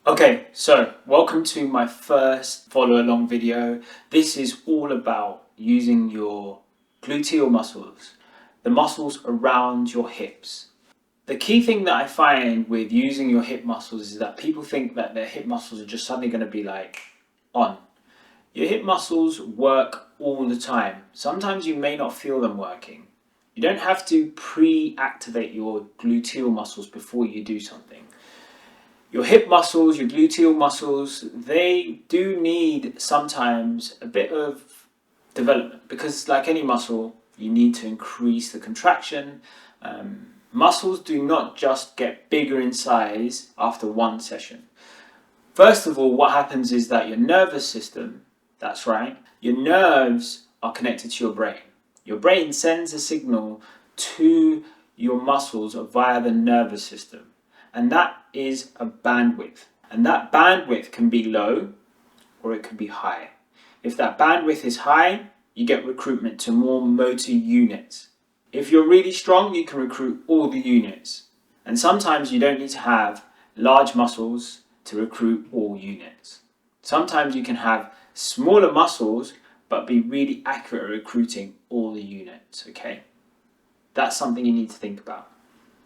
Okay, so welcome to my first follow along video. This is all about using your gluteal muscles, the muscles around your hips. The key thing that I find with using your hip muscles is that people think that their hip muscles are just suddenly going to be like on. Your hip muscles work all the time. Sometimes you may not feel them working. You don't have to pre-activate your gluteal muscles before you do something. Your hip muscles, your gluteal muscles, they do need sometimes a bit of development because, like any muscle, you need to increase the contraction. Muscles do not just get bigger in size after one session. First of all, what happens is that your nervous system, that's right, your nerves are connected to your brain. Your brain sends a signal to your muscles via the nervous system. And that is a bandwidth. And that bandwidth can be low or it can be high. If that bandwidth is high, you get recruitment to more motor units. If you're really strong, you can recruit all the units. And sometimes you don't need to have large muscles to recruit all units. Sometimes you can have smaller muscles but be really accurate at recruiting all the units, okay? That's something you need to think about.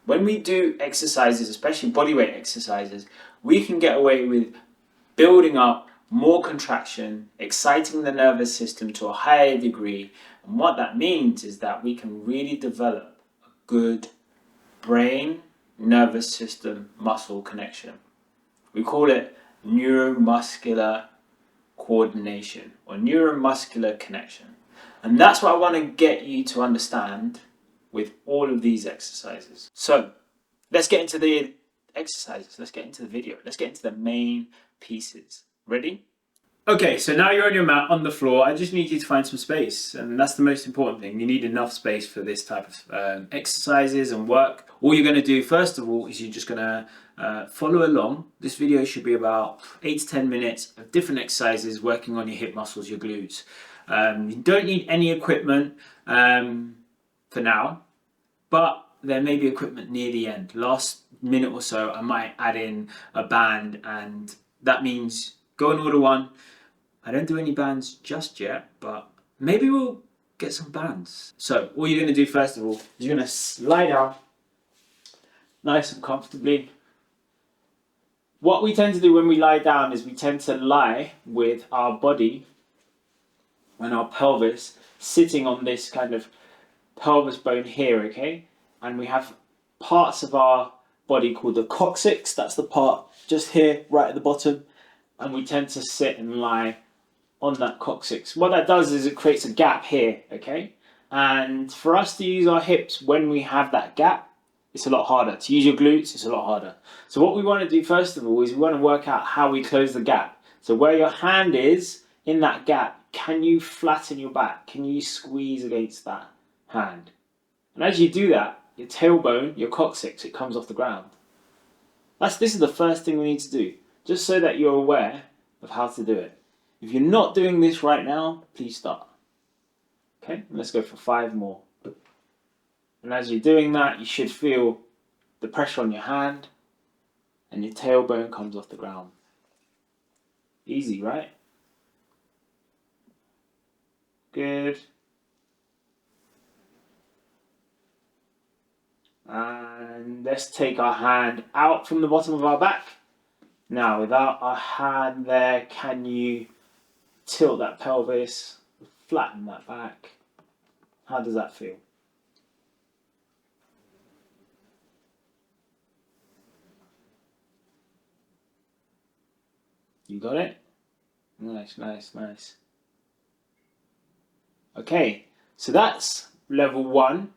When we do exercises, especially bodyweight exercises, we can get away with building up more contraction, exciting the nervous system to a higher degree. And what that means is that we can really develop a good brain, nervous system, muscle connection. We call it neuromuscular coordination or neuromuscular connection. And that's what I want to get you to understand with all of these exercises. So let's get into the exercises. Let's get into the video. Let's get into the main pieces. Ready? Okay, so now you're on your mat on the floor. I just need you to find some space, and that's the most important thing. You need enough space for this type of exercises and work. All you're going to do first of all is you're just going to follow along. This video should be about 8 to 10 minutes of different exercises working on your hip muscles, your glutes. You don't need any equipment for now, but there may be equipment near the end. Last minute or so, I might add in a band, and that means go and order one. I don't do any bands just yet, but maybe we'll get some bands. So all you're going to do first of all is you're going to lie down nice and comfortably. What we tend to do when we lie down is we tend to lie with our body and our pelvis sitting on this kind of pelvis bone here, okay? And we have parts of our body called the coccyx. That's the part just here, right at the bottom. And we tend to sit and lie on that coccyx. What that does is it creates a gap here, okay? And for us to use our hips when we have that gap, it's a lot harder. To use your glutes, it's a lot harder. So what we want to do first of all is we want to work out how we close the gap. So where your hand is in that gap, can you flatten your back? Can you squeeze against that hand? And as you do that, your tailbone, your coccyx, it comes off the ground. This is the first thing we need to do, just so that you're aware of how to do it. If you're not doing this right now, please start. Okay, let's go for 5 more. And as you're doing that, you should feel the pressure on your hand and your tailbone comes off the ground. Easy, right? Good. And let's take our hand out from the bottom of our back. Now, without our hand there, can you tilt that pelvis, flatten that back? How does that feel? You got it? Nice, nice, nice. Okay, so that's level 1.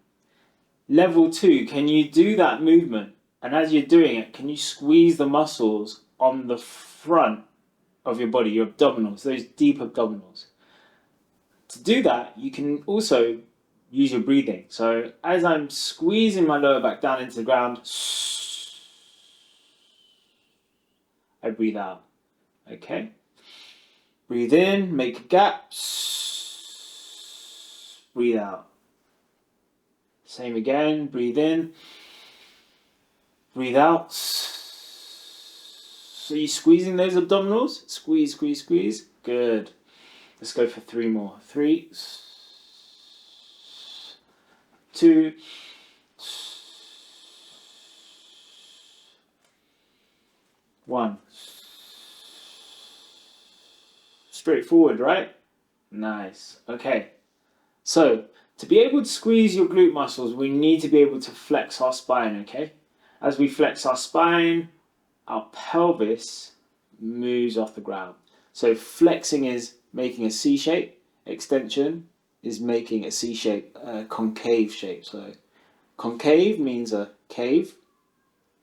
Level 2, can you do that movement? And as you're doing it, can you squeeze the muscles on the front of your body, your abdominals, those deep abdominals? To do that, you can also use your breathing. So as I'm squeezing my lower back down into the ground, I breathe out. Okay? Breathe in, make a gap. Breathe out. Same again, breathe in, breathe out. So you're squeezing those abdominals? Squeeze, squeeze, squeeze. Good. Let's go for 3 more. 3, 2, 1. Straightforward, right? Nice. Okay. So, to be able to squeeze your glute muscles, we need to be able to flex our spine, okay? As we flex our spine, our pelvis moves off the ground. So flexing is making a C shape, extension is making a C shape, concave shape. So concave means a cave,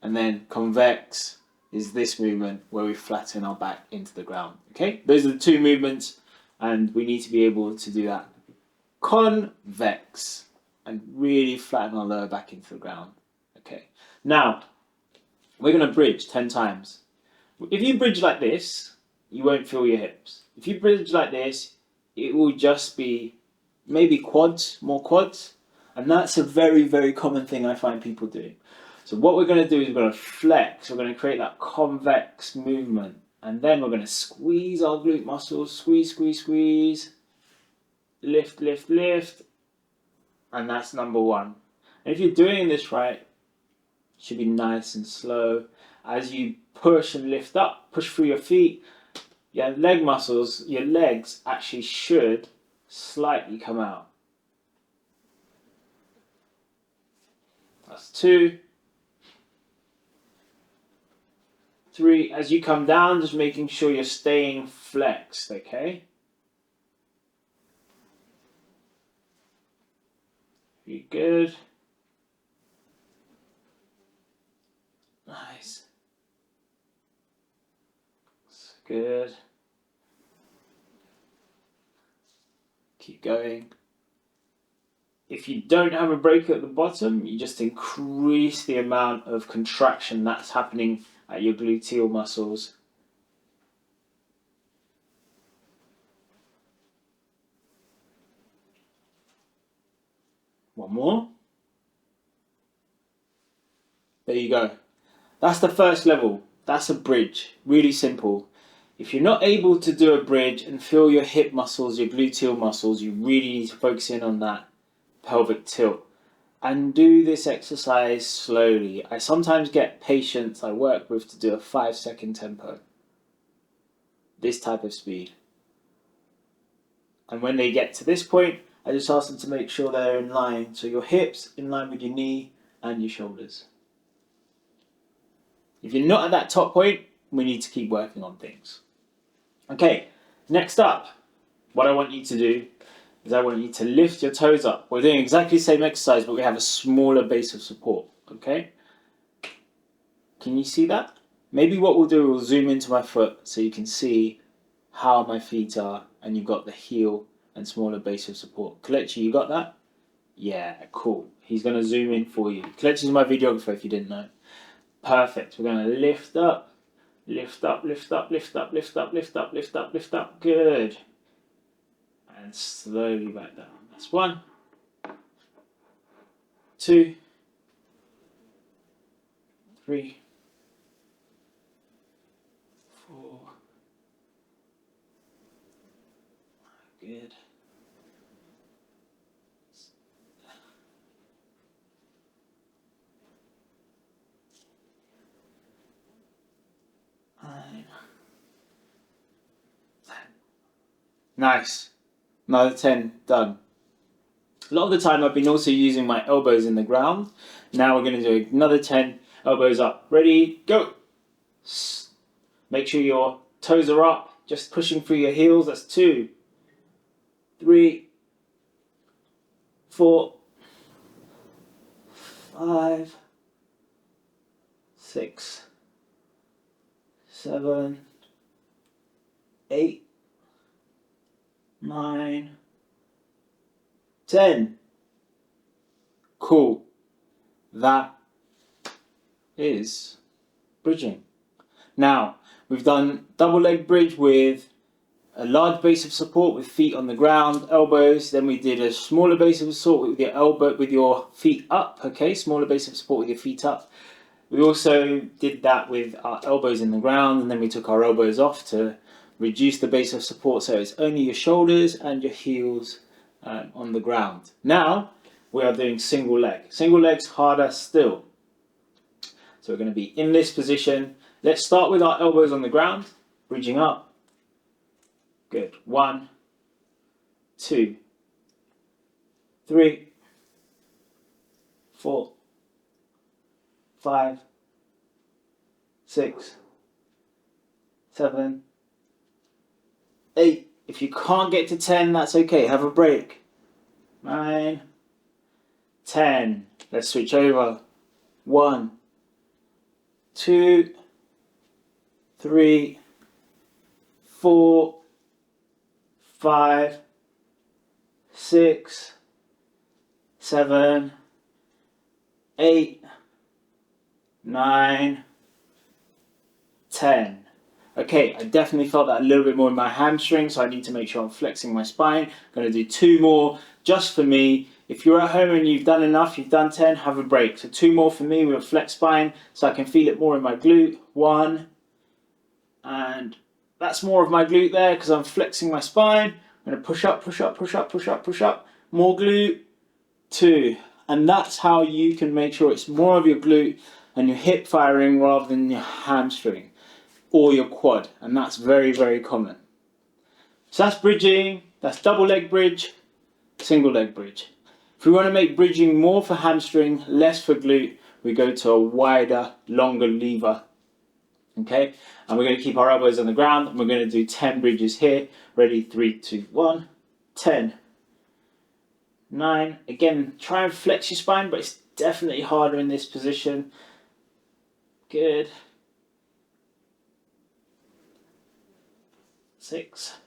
and then convex is this movement where we flatten our back into the ground. Okay, those are the 2 movements, and we need to be able to do that. Convex, and really flatten our lower back into the ground. Okay, now we're going to bridge 10 times. If you bridge like this, you won't feel your hips. If you bridge like this, it will just be maybe quads, more quads, and that's a very, very common thing I find people doing. So what we're going to do is we're going to flex, we're going to create that convex movement, and then we're going to squeeze our glute muscles, squeeze, squeeze, squeeze, lift, lift, lift, and that's number 1. And if you're doing this right, it should be nice and slow. As you push and lift up, push through your feet, your leg muscles, your legs actually should slightly come out. That's 2, 3. As you come down, just making sure you're staying flexed, okay? Be good. Nice. That's good. Keep going. If you don't have a break at the bottom, you just increase the amount of contraction that's happening at your gluteal muscles. One more. There you go. That's the first level. That's a bridge. Really simple. If you're not able to do a bridge and feel your hip muscles, your gluteal muscles, you really need to focus in on that pelvic tilt. And do this exercise slowly. I sometimes get patients I work with to do a 5-second tempo. This type of speed. And when they get to this point, I just ask them to make sure they're in line. So your hips in line with your knee and your shoulders. If you're not at that top point, we need to keep working on things. Okay, next up, what I want you to do is I want you to lift your toes up. We're doing exactly the same exercise, but we have a smaller base of support, okay? Can you see that? Maybe what we'll do, we'll zoom into my foot so you can see how my feet are, and you've got the heel and smaller base of support. Kelechi, you got that? Yeah, cool. He's going to zoom in for you. Kelechi's my videographer if you didn't know. Perfect. We're going to lift up, lift up, lift up, lift up, lift up, lift up, lift up, lift up. Good. And slowly back down. That's 1, 2, 3, 4. Good. 9. 10. Nice. Another 10 done. A lot of the time I've been also using my elbows in the ground. Now we're going to do another 10 elbows up. Ready, go. Make sure your toes are up, just pushing through your heels. That's 2, 3, 4, 5, 6, 7, 8, 9, 10. Cool. That is bridging. Now, we've done double leg bridge with a large base of support with feet on the ground, elbows. Then we did a smaller base of support with your feet up. Okay, smaller base of support with your feet up. We also did that with our elbows in the ground, and then we took our elbows off to reduce the base of support, so it's only your shoulders and your heels on the ground. Now we are doing single leg. Single leg's harder still. So we're going to be in this position. Let's start with our elbows on the ground, bridging up. Good. 1, 2, 3, 4, 5, 6, 7, 8. If you can't get to 10, that's okay. Have a break. 9, 10. Let's switch over. 1, 2, 3, 4, 5, 6, 7, 8, 9, 10. Okay, I definitely felt that a little bit more in my hamstring, so I need to make sure I'm flexing my spine. I'm going to do 2 more just for me. If you're at home and you've done enough, you've done 10, have a break. So 2 more for me with a flex spine so I can feel it more in my glute. 1, and that's more of my glute there because I'm flexing my spine. I'm going to push up, push up, push up, push up, push up. More glute. 2. And that's how you can make sure it's more of your glute and your hip firing rather than your hamstring or your quad, and that's very, very common. So that's bridging, that's double leg bridge, single leg bridge. If we want to make bridging more for hamstring, less for glute, we go to a wider, longer lever. Okay, and we're going to keep our elbows on the ground, and we're going to do 10 bridges here. Ready, 3, 2, 1, 10, 9. Again, try and flex your spine, but it's definitely harder in this position. Good. 6,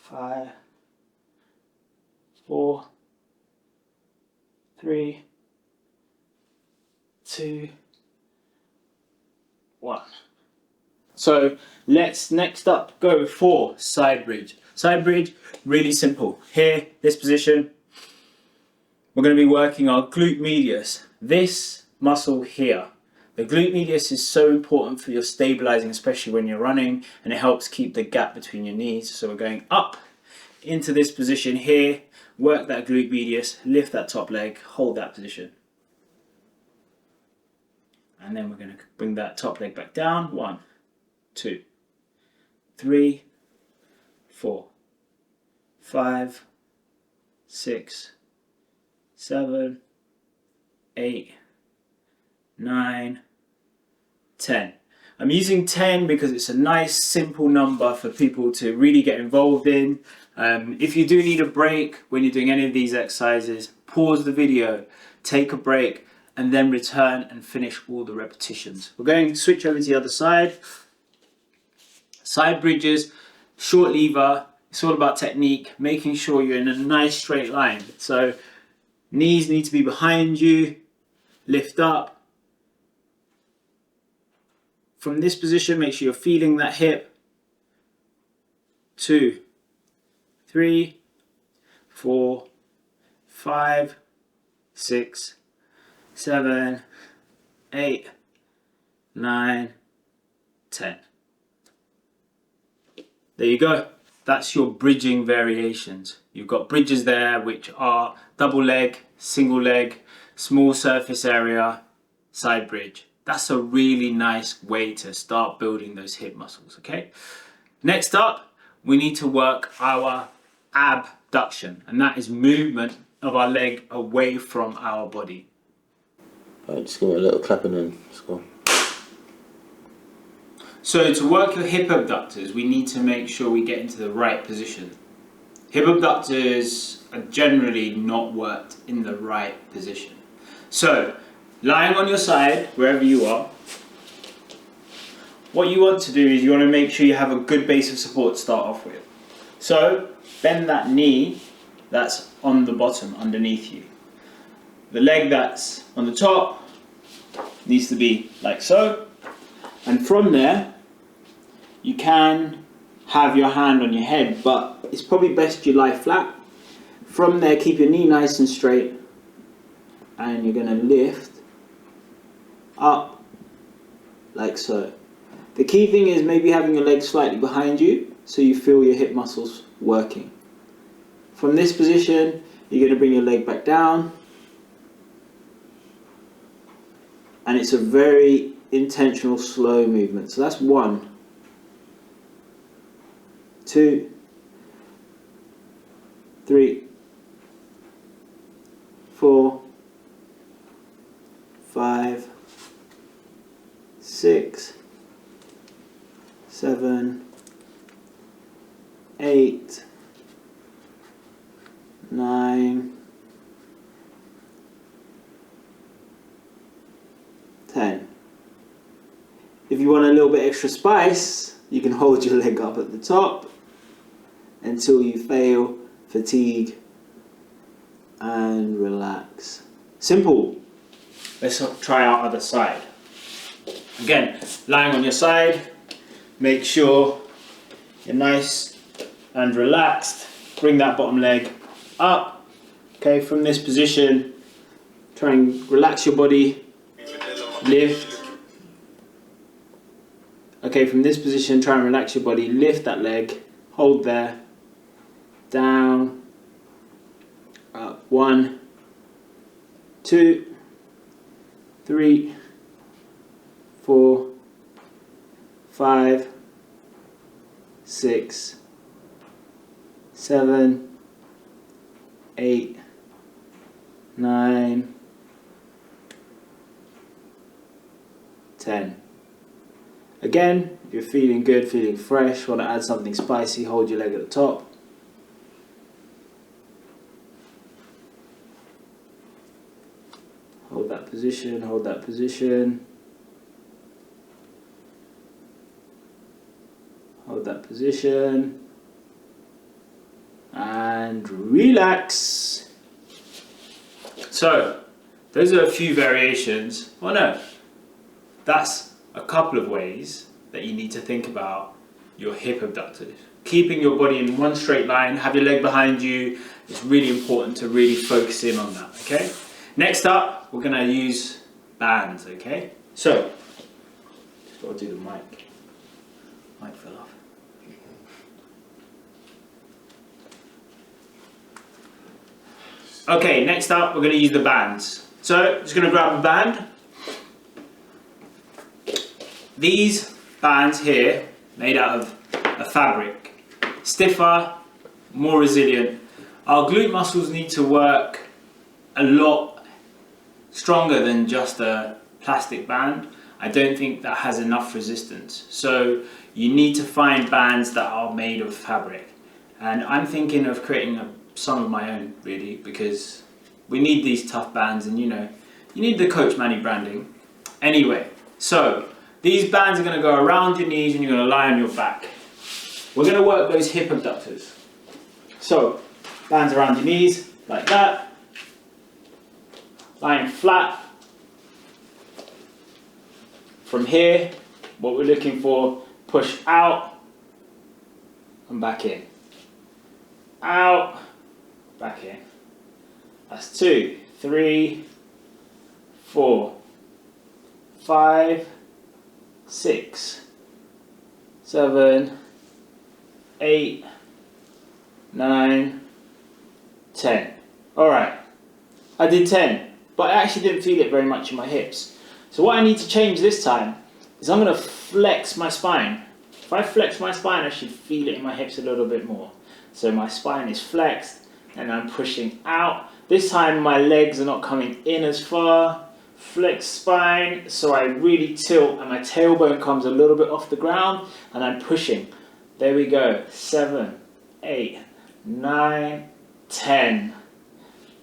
5, 4, 3, 2, 1. So let's next up go for side bridge. Side bridge, really simple. Here, this position, we're going to be working our glute medius. This muscle here. The glute medius is so important for your stabilizing, especially when you're running, and it helps keep the gap between your knees. So we're going up into this position here, work that glute medius, lift that top leg, hold that position. And then we're going to bring that top leg back down. 1, 2, 3, 4, 5, 6, 7, 8, 9, 10. I'm using 10 because it's a nice simple number for people to really get involved in. If you do need a break when you're doing any of these exercises, pause the video, take a break, and then return and finish all the repetitions. We're going to switch over to the other side. Side bridges, short lever, it's all about technique, making sure you're in a nice straight line. So knees need to be behind you, lift up. From this position, make sure you're feeling that hip. 2, 3, 4, 5, 6, 7, 8, 9, 10. There you go. That's your bridging variations. You've got bridges there which are double leg, single leg, small surface area, side bridge. That's a really nice way to start building those hip muscles, okay? Next up, we need to work our abduction, and that is movement of our leg away from our body. Alright, just give me a little clap and then let's go. So to work your hip abductors, we need to make sure we get into the right position. Hip abductors are generally not worked in the right position. So, lying on your side, wherever you are, what you want to do is you want to make sure you have a good base of support to start off with. So, bend that knee that's on the bottom underneath you. The leg that's on the top needs to be like so. And from there, you can have your hand on your head, but it's probably best you lie flat. From there, keep your knee nice and straight, and you're going to lift up, like so. The key thing is maybe having your legs slightly behind you so you feel your hip muscles working. From this position, you're going to bring your leg back down, and it's a very intentional, slow movement. So that's 1, 2, 3, 4, 5, 6, 7, 8, 9, 10. If you want a little bit extra spice, you can hold your leg up at the top until you fail, fatigue, and relax. Simple. Let's try our other side. Again, lying on your side, make sure you're nice and relaxed. Bring that bottom leg up. Okay, from this position, try and relax your body, lift. Okay, from this position, try and relax your body, lift that leg, hold there, down, up, 1, 2, 3, 4, 5, 6, 7, 8, 9, 10. Again, if you're feeling good, feeling fresh, want to add something spicy, hold your leg at the top. Hold that position, hold that position. Hold that position. And relax. So, those are a few variations. Well, no, that's a couple of ways that you need to think about your hip abductors. Keeping your body in one straight line, have your leg behind you. It's really important to really focus in on that, okay? Next up, we're gonna use bands, okay? So, just gotta do the mic. Mic fell off. Okay, next up, we're gonna use the bands. So, just gonna grab a band. These bands here, made out of a fabric, stiffer, more resilient. Our glute muscles need to work a lot stronger than just a plastic band. I don't think that has enough resistance. So you need to find bands that are made of fabric. And I'm thinking of creating some of my own, really, because we need these tough bands, and you know, you need the Coach Manny branding. Anyway, so these bands are going to go around your knees and you're going to lie on your back. We're going to work those hip abductors. So, bands around your knees, like that. Lying flat. From here, what we're looking for, push out and back in. Out, back in. That's 2, 3, 4, 5, 6, 7, 8, 9, 10. Alright, I did 10, but I actually didn't feel it very much in my hips. So what I need to change this time is I'm going to flex my spine. If I flex my spine, I should feel it in my hips a little bit more. So my spine is flexed and I'm pushing out. This time my legs are not coming in as far. Flex spine, so I really tilt and my tailbone comes a little bit off the ground and I'm pushing. There we go. 7, 8, 9, 10.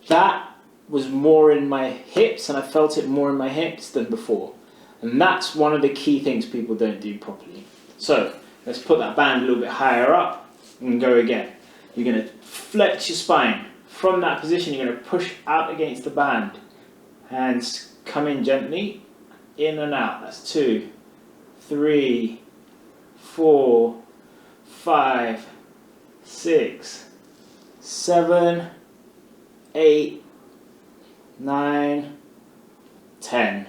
That was more in my hips, and I felt it more in my hips than before. And that's one of the key things people don't do properly. So let's put that band a little bit higher up and go again. You're going to flex your spine. From that position, you're going to push out against the band. Hands come in gently, in and out. That's 2, 3, 4, 5, 6, 7, 8, 9, 10.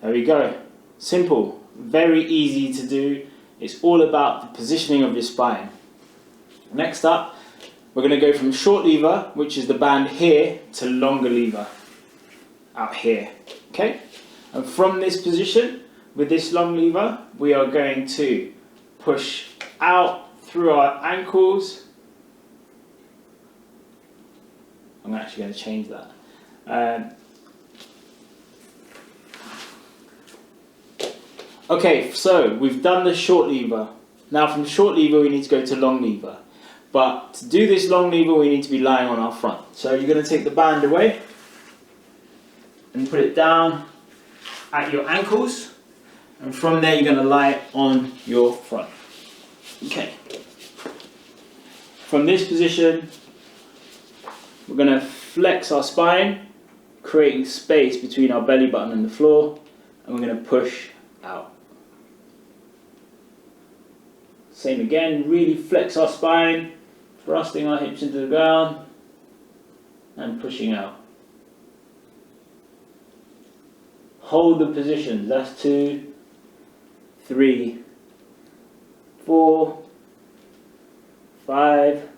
There we go. Simple, very easy to do. It's all about the positioning of your spine. Next up, we're going to go from short lever, which is the band here, to longer lever out here. Okay? And from this position, with this long lever, we are going to push out through our ankles. I'm actually going to change that. Okay, so we've done the short lever. Now from short lever we need to go to long lever. But to do this long lever we need to be lying on our front. So you're going to take the band away and put it down at your ankles. And from there you're going to lie on your front. Okay. From this position we're going to flex our spine, creating space between our belly button and the floor. And we're going to push out. Same again, really flex our spine, thrusting our hips into the ground and pushing out. Hold the positions, that's 2, 3, 4, 5,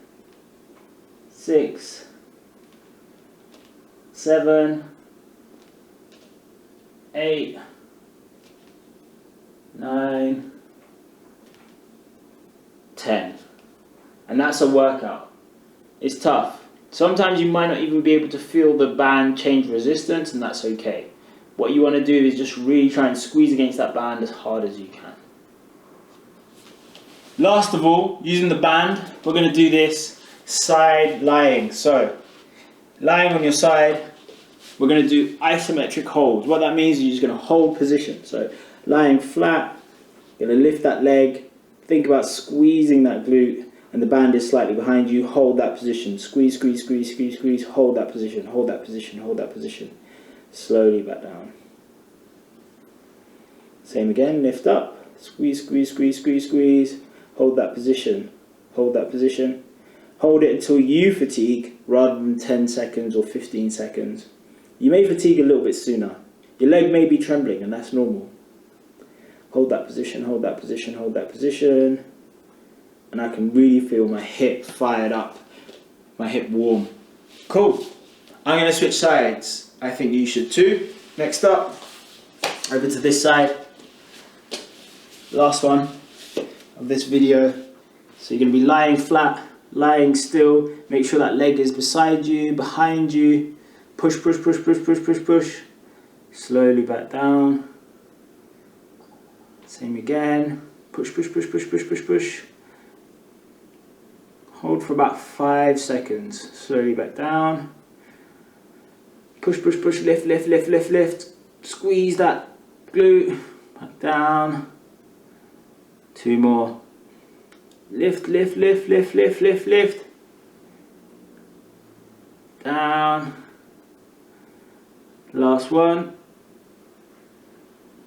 6, 7, 8, 9, 10. And that's a workout. It's tough. Sometimes you might not even be able to feel the band change resistance, and that's okay. What you want to do is just really try and squeeze against that band as hard as you can. Last of all, using the band, we're going to do this side lying. So, lying on your side, we're going to do isometric holds. What that means is you're just going to hold position. So, lying flat, you're going to lift that leg. Think about squeezing that glute and the band is slightly behind you. Hold that position. Squeeze, squeeze, squeeze, squeeze, squeeze. Hold that position, hold that position, hold that position. Slowly back down. Same again, lift up. Squeeze, squeeze, squeeze, squeeze, squeeze. Hold that position. Hold that position. Hold it until you fatigue rather than 10 seconds or 15 seconds. You may fatigue a little bit sooner. Your leg may be trembling and that's normal. Hold that position, hold that position, hold that position. And I can really feel my hip fired up, my hip warm. Cool. I'm going to switch sides. I think you should too. Next up, over to this side. Last one of this video. So you're going to be lying flat, lying still. Make sure that leg is beside you, behind you. Push, push, push, push, push, push, push. Slowly back down. Same again. Push, push, push, push, push, push, push. Hold for about 5 seconds. Slowly back down. Push, push, push, lift, lift, lift, lift, lift. Squeeze that glute. Back down. 2 more. Lift, lift, lift, lift, lift, lift, lift. Down. Last one.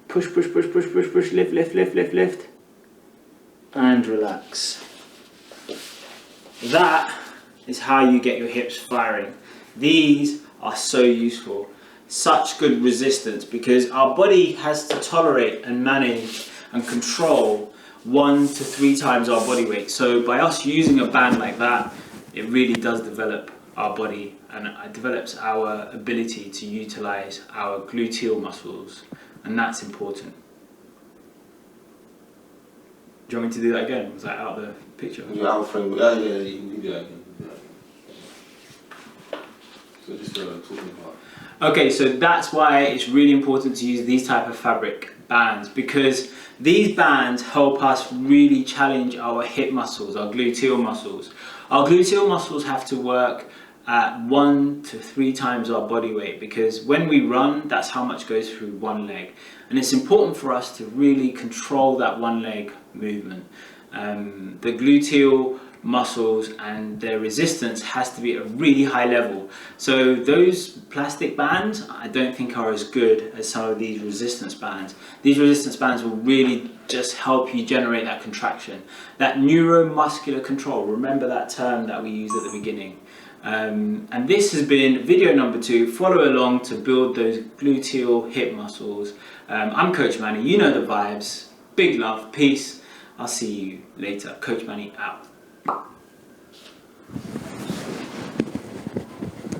Push, push, push, push, push, push, lift, lift, lift, lift, lift. And relax. That is how you get your hips firing. These are so useful. Such good resistance because our body has to tolerate and manage and control 1 to 3 times our body weight. So by us using a band like that, it really does develop our body and it develops our ability to utilize our gluteal muscles. And that's important. Do you want me to do that again? Was that out of the picture? Yeah, out of frame. Yeah, you can do that again. So just talking about. Okay, so that's why it's really important to use these type of fabric bands because these bands help us really challenge our hip muscles, our gluteal muscles. Our gluteal muscles have to work at 1 to 3 times our body weight because when we run, that's how much goes through one leg. And it's important for us to really control that one leg movement. The gluteal muscles and their resistance has to be at a really high level. So those plastic bands I don't think are as good as some of these resistance bands. These resistance bands will really just help you generate that contraction, that neuromuscular control. Remember that term that we used at the beginning. And this has been video number 2. Follow along to build those gluteal hip muscles I'm Coach Manny. You know the vibes. Big love. Peace. I'll see you later. Coach Manny out.